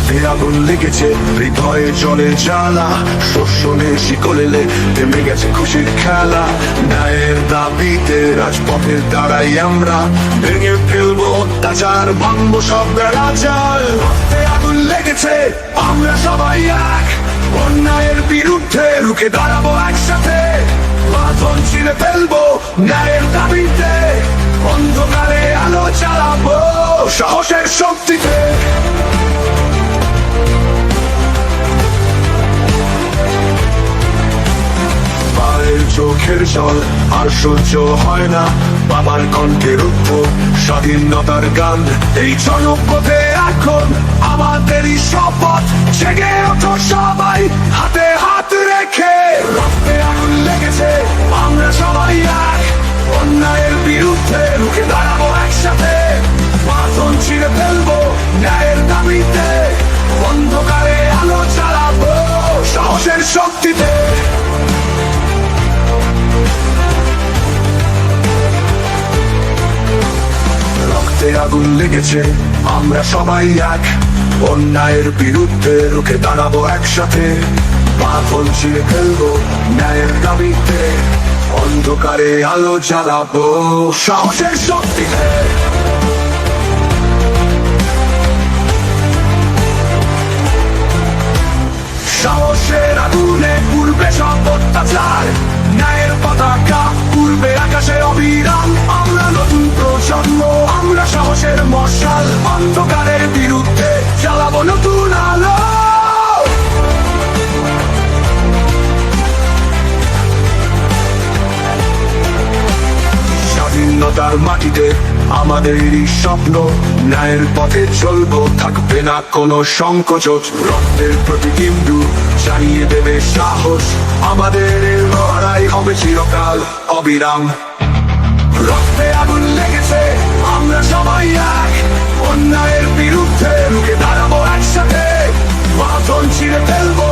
রক্তে আগুন লেগেছে, হৃদয়ে জলে জ্বালা, শোষণে শিকলেলে থেমে গেছে খুশির খেলা। ন্যায়ের দাবিতে রাজপথে দাঁড়াই আমরা, ভেঙে ফেলবো অত্যাচার, ভাঙবো সব বেড়াচাল। রক্তে আগুন লেগেছে, আমরা সবাই এক, অন্যায়ের বিরুদ্ধে রুখে দাঁড়াবো একসাথে। বাঁধন ছিঁড়ে ফেলবো ন্যায়ের দাবিতে, অন্ধকারে আলো জ্বালাবো সাহসের শক্তিতে। মায়ের চোখের জল আর সহ্য হয় না, বাবার কণ্ঠের রুদ্ধ স্বাধীনতার গান। এই জনপথে এখন আমাদেরই শপথ, জেগে ওঠো সবাই হাতে হাত রেখে। রক্তে আগুন লেগেছে, আমরা সবাই এক, অন্যায়ের বিরুদ্ধে রুখে দাঁড়াবো একসাথে। বাঁধন ছিঁড়ে ফেলবো ন্যায়ের দাবিতে, অন্ধকারে আলো জ্বালাবো সাহসের শক্তিতে। রক্তে আগুন লেগেছে, আমরা সবাই এক, অন্যায়ের বিরুদ্ধে রুখে দাঁড়াবো একসাথে। বাঁধন ছিঁড়ে ফেলবো ন্যায়ের দাবিতে, অন্ধকারে আলো জ্বালাবো সাহসের শক্তিতে। সাহসের আগুনে পূর্বে সব অত্যাচার, ন্যায়ের পতাকা পূর্বে আকাশে অবিরাম। আমরা নতুন প্রজন্ম, আমরা সাহসের মশাল, অন্ধকারের বিরুদ্ধে জ্বালাবো নতুন আলো। স্বাধীনতার মাটিতে আমাদেরই স্বপ্ন, ন্যায়ের পথে চলবো, থাকবে না কোনো সংকোচ। রক্তের প্রতিবিন্দু জানিয়ে দেবে সাহস, আমাদের লড়াই হবে চিরকাল অবিরাম। রক্তে আগুন লেগেছে, আমরা সবাই এক, অন্যায়ের বিরুদ্ধে রুখে দাঁড়াবো একসাথে। বাঁধন ছিঁড়ে ফেলবো